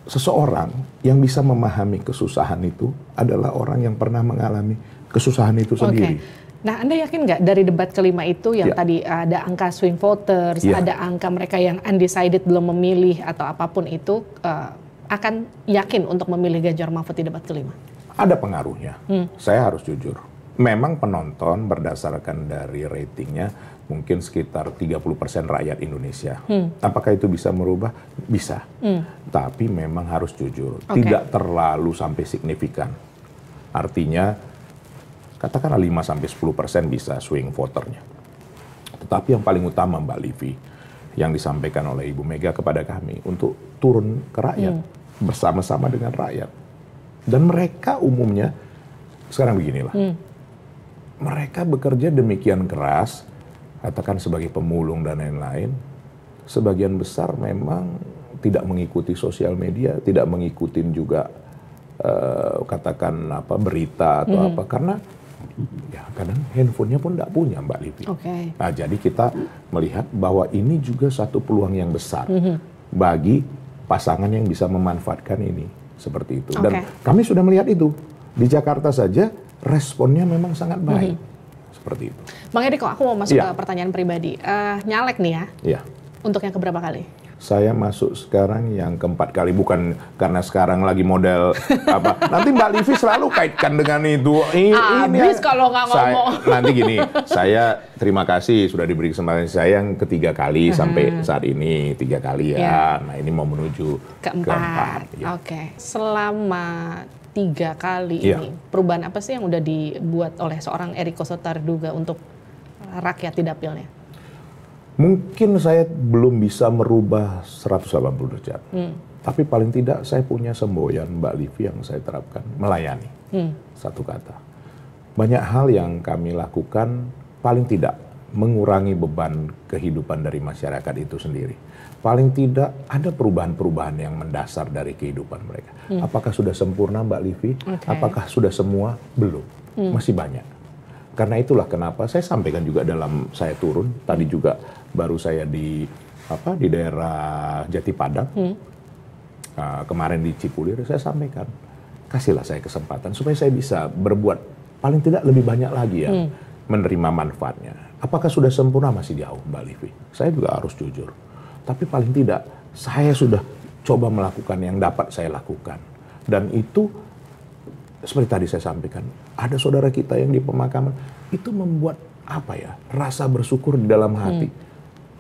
Seseorang yang bisa memahami kesusahan itu adalah orang yang pernah mengalami kesusahan itu sendiri. Nah, Anda yakin nggak dari debat kelima itu yang tadi ada angka swing voters, ada angka mereka yang undecided belum memilih atau apapun itu akan yakin untuk memilih Ganjar Mahfud di debat kelima? Ada pengaruhnya. Saya harus jujur. Memang penonton berdasarkan dari ratingnya mungkin sekitar 30% rakyat Indonesia. Apakah itu bisa merubah? Bisa. Tapi memang harus jujur. Tidak terlalu sampai signifikan. Artinya katakanlah 5-10% bisa swing voternya. Tetapi yang paling utama Mbak Livi, yang disampaikan oleh Ibu Mega kepada kami untuk turun ke rakyat, bersama-sama dengan rakyat. Dan mereka umumnya, sekarang beginilah, mereka bekerja demikian keras, katakan sebagai pemulung dan lain-lain, sebagian besar memang tidak mengikuti sosial media, tidak mengikuti juga katakan berita atau apa, karena ya kadang handphonenya pun tidak punya Mbak Livi. Nah, jadi kita melihat bahwa ini juga satu peluang yang besar bagi pasangan yang bisa memanfaatkan ini seperti itu. Dan kami sudah melihat itu di Jakarta saja responnya memang sangat baik seperti itu. Bang Eriko, aku mau masuk ke pertanyaan pribadi. Nyalek nih ya? Untuk yang keberapa kali? Saya masuk sekarang yang keempat kali, bukan karena sekarang lagi model apa. Nanti Mbak Livi selalu kaitkan dengan itu. Habis kalau nggak ngomong. Nanti gini, saya terima kasih sudah diberi kesempatan saya yang ketiga kali sampai saat ini 3 kali ya. Nah ini mau menuju keempat. Ya. Oke, selama 3 kali ini perubahan apa sih yang udah dibuat oleh seorang Eriko Sotarduga untuk rakyat di dapilnya? Mungkin saya belum bisa merubah 180 derajat. Tapi paling tidak saya punya semboyan Mbak Livi yang saya terapkan, melayani. Satu kata. Banyak hal yang kami lakukan paling tidak mengurangi beban kehidupan dari masyarakat itu sendiri. Paling tidak ada perubahan-perubahan yang mendasar dari kehidupan mereka. Apakah sudah sempurna Mbak Livi? Apakah sudah semua? Belum. Masih banyak. Karena itulah kenapa saya sampaikan juga dalam saya turun tadi juga baru saya di daerah Jati Padang kemarin di Cipulir saya sampaikan kasihlah saya kesempatan supaya saya bisa berbuat paling tidak lebih banyak lagi ya menerima manfaatnya. Apakah sudah sempurna? Masih jauh Mbak Livi. Saya juga harus jujur. Tapi paling tidak saya sudah coba melakukan yang dapat saya lakukan dan itu seperti tadi saya sampaikan, ada saudara kita yang di pemakaman, itu membuat rasa bersyukur di dalam hati.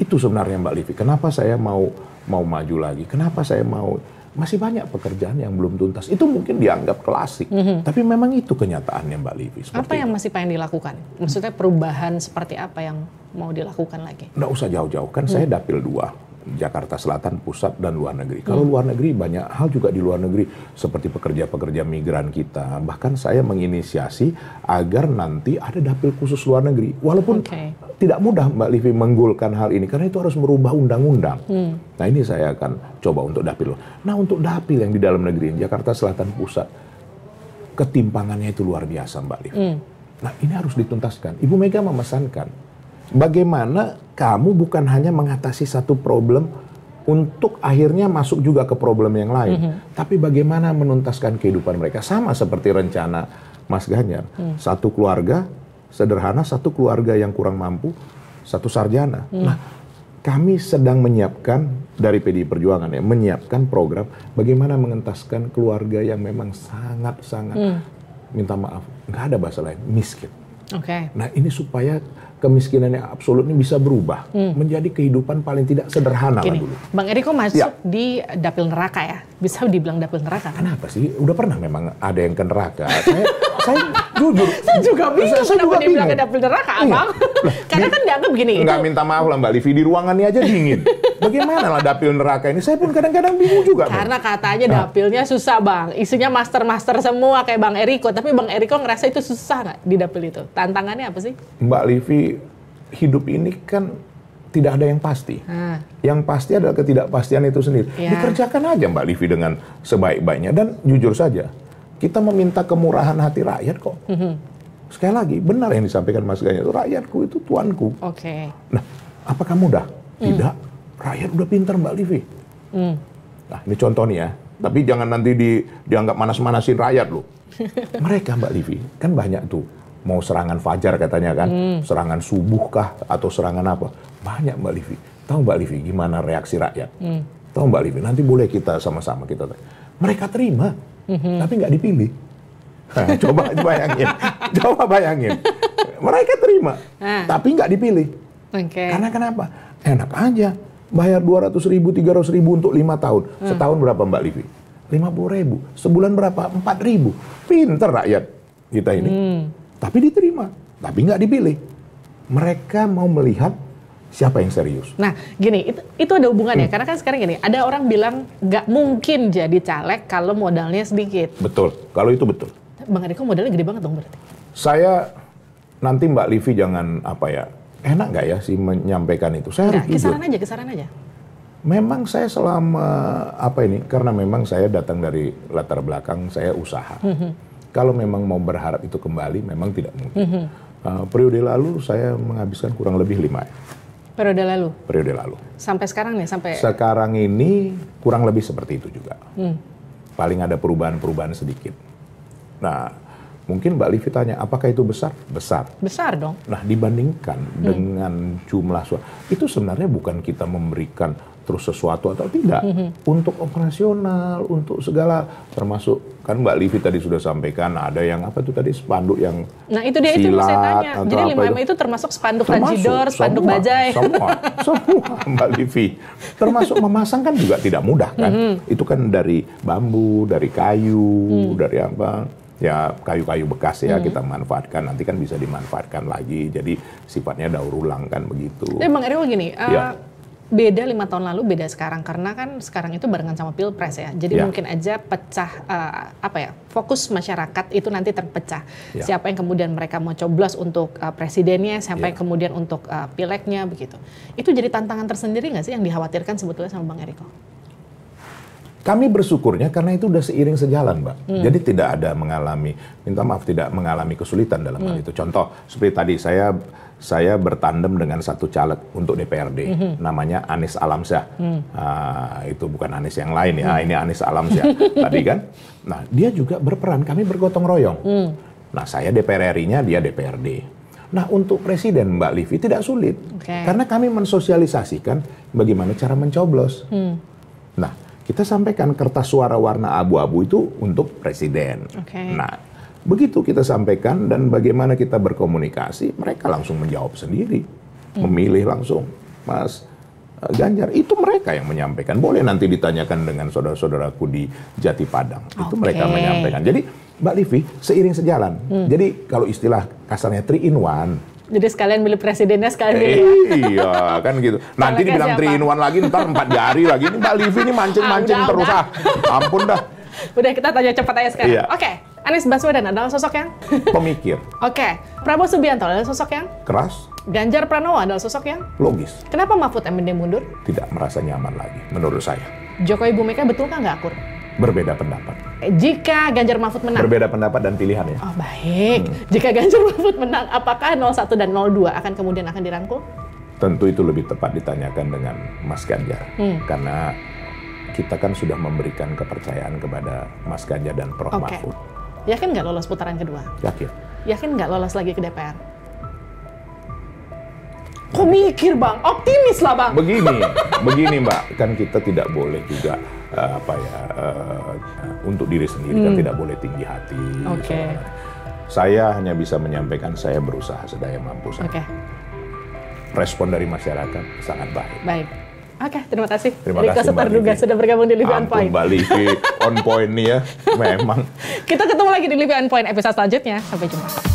Itu sebenarnya Mbak Livi, kenapa saya mau maju lagi, kenapa saya masih banyak pekerjaan yang belum tuntas. Itu mungkin dianggap klasik, tapi memang itu kenyataannya Mbak Livi. Apa yang masih pengen dilakukan? Maksudnya perubahan seperti apa yang mau dilakukan lagi? Nggak usah jauh-jauh, kan saya dapil 2. Jakarta Selatan, Pusat, dan luar negeri. Kalau luar negeri, banyak hal juga di luar negeri. Seperti pekerja-pekerja migran kita. Bahkan saya menginisiasi agar nanti ada dapil khusus luar negeri. Walaupun tidak mudah Mbak Livi menggolkan hal ini. Karena itu harus merubah undang-undang. Nah ini saya akan coba untuk dapil. Nah untuk dapil yang di dalam negeri, Jakarta Selatan, Pusat, ketimpangannya itu luar biasa Mbak Livi. Nah ini harus dituntaskan. Ibu Mega memesankan. Bagaimana kamu bukan hanya mengatasi satu problem untuk akhirnya masuk juga ke problem yang lain. Tapi bagaimana menuntaskan kehidupan mereka. Sama seperti rencana Mas Ganjar. Satu keluarga sederhana, satu keluarga yang kurang mampu, satu sarjana. Nah, kami sedang menyiapkan dari PDI Perjuangan ya, menyiapkan program bagaimana mengentaskan keluarga yang memang sangat-sangat, minta maaf, nggak ada bahasa lain, miskin. Nah ini supaya kemiskinan yang absolut ini bisa berubah menjadi kehidupan paling tidak sederhana lah dulu. Bang Eriko masuk di dapil neraka ya? Bisa dibilang dapil neraka? Kenapa sih? Udah pernah memang ada yang ke neraka. Saya jujur. Saya juga bingung kenapa dibilang dapil neraka, Abang. Karena kan dianggap begini. Enggak minta maaf lah Mbak Livi, di ruangannya aja dingin. Bagaimana lah dapil neraka ini? Saya pun kadang-kadang bingung juga. Karena katanya dapilnya susah Bang. Isinya master-master semua kayak Bang Eriko. Tapi Bang Eriko ngerasa itu susah nggak di dapil itu? Tantangannya apa sih? Mbak Livi, hidup ini kan tidak ada yang pasti. Yang pasti adalah ketidakpastian itu sendiri. Dikerjakan aja Mbak Livi dengan sebaik-baiknya. Dan jujur saja, kita meminta kemurahan hati rakyat kok. Sekali lagi, benar yang disampaikan Mas Ganjar, rakyatku itu tuanku. Nah, apakah mudah? Tidak. Rakyat udah pintar Mbak Livi. Nah, ini contoh nih ya. Tapi jangan nanti dianggap manas-manasin rakyat loh. Mereka Mbak Livi, kan banyak tuh. Mau serangan fajar katanya kan. Serangan subuh kah? Atau serangan apa? Banyak Mbak Livi. Tahu Mbak Livi gimana reaksi rakyat? Tahu Mbak Livi, nanti boleh kita sama-sama kita. Mereka terima, tapi nggak dipilih. Nah, coba bayangin. Coba bayangin. Mereka terima, tapi nggak dipilih. Karena kenapa? Enak aja. Bayar 200.000, 300.000 untuk 5 tahun. Setahun berapa Mbak Livi? 50.000. Sebulan berapa? 4.000. Pinter rakyat kita ini. Tapi diterima. Tapi nggak dipilih. Mereka mau melihat siapa yang serius. Nah, gini, itu ada hubungannya. Karena kan sekarang gini, ada orang bilang nggak mungkin jadi caleg kalau modalnya sedikit. Betul. Kalau itu betul. Bang Eriko modalnya gede banget dong berarti. Saya, nanti Mbak Livi jangan enak nggak ya sih menyampaikan itu? Saya harus jujur. Kisaran aja. Memang saya selama karena memang saya datang dari latar belakang saya usaha. Kalau memang mau berharap itu kembali, memang tidak mungkin. Periode lalu saya menghabiskan kurang lebih 5. Periode lalu? Periode lalu. Sampai sekarang nih? Sekarang ini kurang lebih seperti itu juga. Paling ada perubahan-perubahan sedikit. Nah, Mungkin Mbak Livi tanya, apakah itu besar? Besar. Besar dong. Nah, dibandingkan dengan jumlah suara, itu sebenarnya bukan kita memberikan terus sesuatu atau tidak. Untuk operasional, untuk segala, termasuk, kan Mbak Livi tadi sudah sampaikan, ada yang apa itu tadi, spanduk yang Nah itu dia, itu mau saya tanya. Jadi 5M itu termasuk spanduk Ranjidor, spanduk Bajai. Semua Mbak Livi. Termasuk memasang kan juga tidak mudah kan. Itu kan dari bambu, dari kayu, dari apa. Ya kayu-kayu bekas ya kita manfaatkan, nanti kan bisa dimanfaatkan lagi, jadi sifatnya daur ulang kan begitu. Tapi Bang Eriko gini, beda 5 tahun lalu, beda sekarang, karena kan sekarang itu barengan sama Pilpres ya, jadi mungkin aja pecah, fokus masyarakat itu nanti terpecah. Siapa yang kemudian mereka mau coblos untuk presidennya, siapa yang kemudian untuk pileknya begitu. Itu jadi tantangan tersendiri nggak sih yang dikhawatirkan sebetulnya sama Bang Eriko? Kami bersyukurnya karena itu udah seiring sejalan, Mbak. Jadi tidak ada tidak mengalami kesulitan dalam hal itu. Contoh, seperti tadi saya bertandem dengan satu caleg untuk DPRD, namanya Anies Alamsyah. Itu bukan Anies yang lain ya, ini Anies Alamsyah tadi kan. Nah, dia juga berperan, kami bergotong royong. Nah, saya DPR RI-nya, dia DPRD. Nah, untuk presiden Mbak Livi tidak sulit, karena kami mensosialisasikan bagaimana cara mencoblos. Nah, kita sampaikan kertas suara warna abu-abu itu untuk presiden. Nah, begitu kita sampaikan dan bagaimana kita berkomunikasi, mereka langsung menjawab sendiri. Memilih langsung, Mas Ganjar. Itu mereka yang menyampaikan. Boleh nanti ditanyakan dengan saudara-saudaraku di Jati Padang. Itu mereka menyampaikan. Jadi, Mbak Livi, seiring sejalan. Jadi, kalau istilah kasarnya 3 in 1. Jadi sekalian milih presidennya, sekalian milih. Iya, kan gitu. Nanti dibilang 3 in 1 lagi, ntar 4 jari lagi. Ini Mbak Livi ini mancing-mancing terus. Ampun dah. Udah, kita tanya cepat aja sekarang. Oke, Anies Baswedan adalah sosok yang? Pemikir. Prabowo Subianto adalah sosok yang? Keras. Ganjar Pranowo adalah sosok yang? Logis. Kenapa Mahfud MD mundur? Tidak merasa nyaman lagi, menurut saya. Jokowi Bu Mega betul nggak akur? Berbeda pendapat. Jika Ganjar Mahfud menang? Berbeda pendapat dan pilihan ya. Oh baik. Jika Ganjar Mahfud menang, apakah 01 dan 02 akan kemudian dirangkul? Tentu itu lebih tepat ditanyakan dengan Mas Ganjar. Karena kita kan sudah memberikan kepercayaan kepada Mas Ganjar dan Prof. Mahfud. Yakin nggak lolos putaran kedua? Yakin. Yakin nggak lolos lagi ke DPR? Kok mikir Bang? Optimis lah Bang. Begini Mbak, kan kita tidak boleh juga untuk diri sendiri kan tidak boleh tinggi hati. Saya hanya bisa menyampaikan saya berusaha sedaya mampu saya. Respon dari masyarakat sangat baik. Terima kasih. Terima kasih Mbak Livi. Sudah bergabung di Livi On Point. Mbak Livi On Point nih ya, memang. Kita ketemu lagi di Livi On Point episode selanjutnya. Sampai jumpa.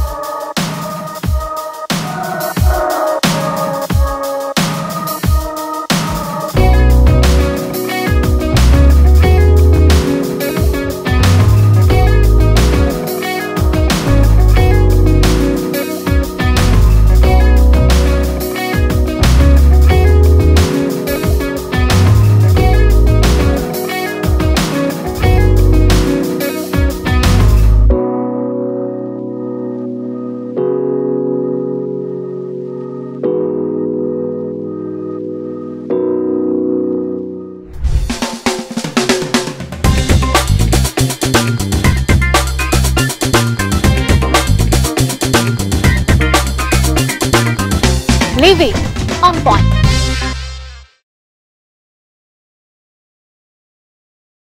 Livi On Point.